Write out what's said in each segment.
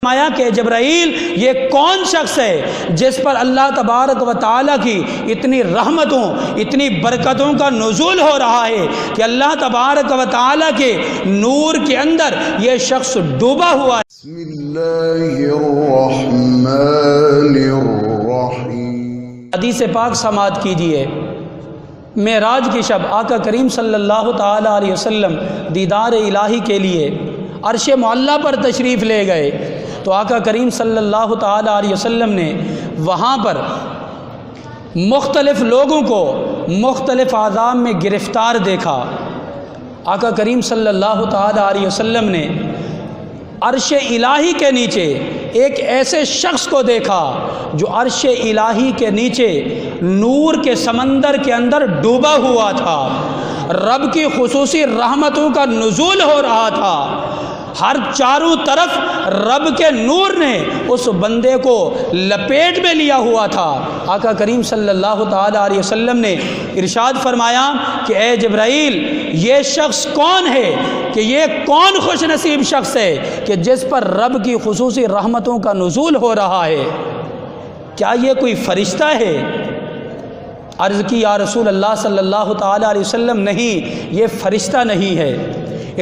فرمایا کہ جبرائیل یہ کون شخص ہے جس پر اللہ تبارک و تعالیٰ کی اتنی رحمتوں اتنی برکتوں کا نزول ہو رہا ہے کہ اللہ تبارک و تعالیٰ کے نور کے اندر یہ شخص ڈوبا ہوا ہے۔ بسم اللہ الرحمن الرحیم۔ حدیث پاک سماعت کیجیے۔ معراج کی شب آقا کریم صلی اللہ تعالیٰ علیہ وسلم دیدار الہی کے لیے عرش معلیٰ پر تشریف لے گئے تو آقا کریم صلی اللہ تعالیٰ علیہ وسلم نے وہاں پر مختلف لوگوں کو مختلف عذاب میں گرفتار دیکھا۔ آقا کریم صلی اللہ تعالیٰ علیہ وسلم نے عرش الہی کے نیچے ایک ایسے شخص کو دیکھا جو عرش الہی کے نیچے نور کے سمندر کے اندر ڈوبا ہوا تھا۔ رب کی خصوصی رحمتوں کا نزول ہو رہا تھا، ہر چاروں طرف رب کے نور نے اس بندے کو لپیٹ میں لیا ہوا تھا۔ آقا کریم صلی اللہ تعالیٰ علیہ وسلم نے ارشاد فرمایا کہ اے جبرائیل، یہ شخص کون ہے، کہ یہ کون خوش نصیب شخص ہے کہ جس پر رب کی خصوصی رحمتوں کا نزول ہو رہا ہے؟ کیا یہ کوئی فرشتہ ہے؟ عرض کی یا رسول اللہ صلی اللہ تعالیٰ علیہ وسلم، نہیں، یہ فرشتہ نہیں ہے۔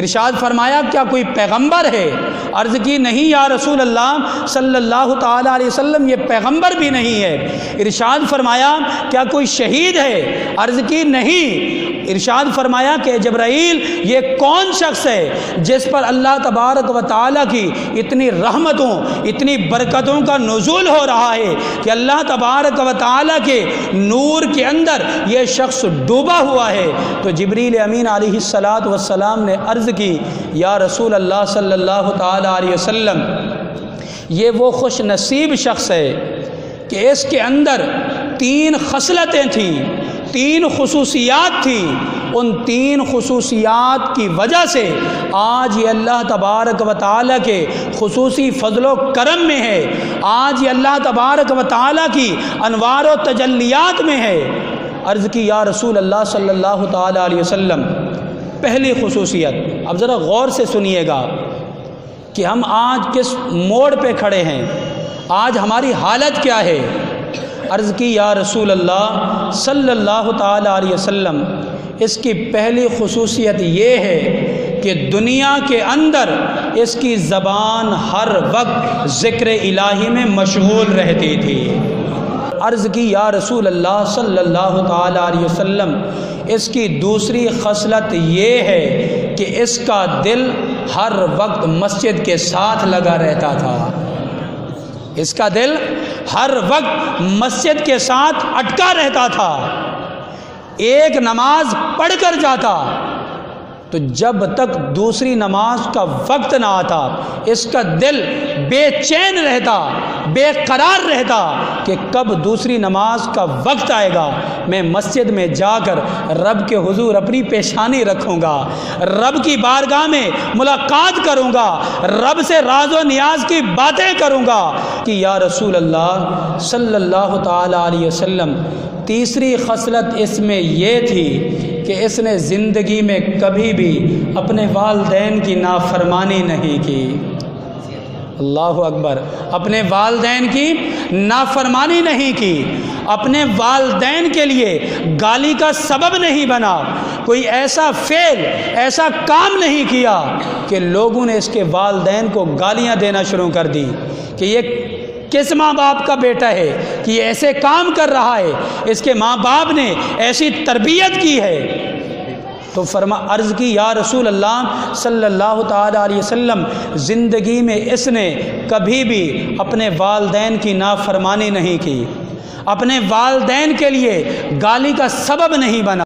ارشاد فرمایا کیا کوئی پیغمبر ہے؟ عرض کی نہیں یا رسول اللہ صلی اللہ تعالیٰ علیہ وسلم، یہ پیغمبر بھی نہیں ہے۔ ارشاد فرمایا کیا کوئی شہید ہے؟ عرض کی نہیں۔ ارشاد فرمایا کہ جبرائیل، یہ کون شخص ہے جس پر اللہ تبارک و تعالیٰ کی اتنی رحمتوں اتنی برکتوں کا نزول ہو رہا ہے کہ اللہ تبارک و تعالیٰ کے نور کے اندر یہ شخص ڈوبا ہوا ہے؟ تو جبریل امین علیہ الصلاۃ والسلام نے عرض کی یا رسول اللہ صلی اللہ تعالیٰ علیہ وسلم، یہ وہ خوش نصیب شخص ہے کہ اس کے اندر 3 خصلتیں تھیں، 3 خصوصیات تھیں۔ ان 3 خصوصیات کی وجہ سے آج یہ اللہ تبارک و تعالیٰ کے خصوصی فضل و کرم میں ہے، آج یہ اللہ تبارک و تعالیٰ کی انوار و تجلیات میں ہے۔ عرض کی یا رسول اللہ صلی اللہ تعالیٰ علیہ وسلم، پہلی خصوصیت، اب ذرا غور سے سنیے گا کہ ہم آج کس موڑ پہ کھڑے ہیں، آج ہماری حالت کیا ہے۔ عرض کی یا رسول اللہ صلی اللہ تعالیٰ علیہ وسلم، اس کی پہلی خصوصیت یہ ہے کہ دنیا کے اندر اس کی زبان ہر وقت ذکر الہی میں مشغول رہتی تھی۔ عرض کی یا رسول اللہ صلی اللہ تعالیٰ علیہ وسلم، اس کی دوسری خصلت یہ ہے کہ اس کا دل ہر وقت مسجد کے ساتھ لگا رہتا تھا۔ اس کا دل ہر وقت مسجد کے ساتھ اٹکا رہتا تھا۔ ایک نماز پڑھ کر جاتا تو جب تک دوسری نماز کا وقت نہ آتا اس کا دل بے چین رہتا، بے قرار رہتا کہ کب دوسری نماز کا وقت آئے گا، میں مسجد میں جا کر رب کے حضور اپنی پیشانی رکھوں گا، رب کی بارگاہ میں ملاقات کروں گا، رب سے راز و نیاز کی باتیں کروں گا۔ کہ یا رسول اللہ صلی اللہ تعالیٰ علیہ وسلم، تیسری خصلت اس میں یہ تھی کہ اس نے زندگی میں کبھی بھی اپنے والدین کی نافرمانی نہیں کی۔ اللہ اکبر، اپنے والدین کی نافرمانی نہیں کی، اپنے والدین کے لیے گالی کا سبب نہیں بنا، کوئی ایسا فعل ایسا کام نہیں کیا کہ لوگوں نے اس کے والدین کو گالیاں دینا شروع کر دی کہ یہ کس ماں باپ کا بیٹا ہے کہ یہ ایسے کام کر رہا ہے، اس کے ماں باپ نے ایسی تربیت کی ہے۔ تو عرض کی یا رسول اللہ صلی اللہ تعالیٰ علیہ وسلم، زندگی میں اس نے کبھی بھی اپنے والدین کی نافرمانی نہیں کی، اپنے والدین کے لیے گالی کا سبب نہیں بنا۔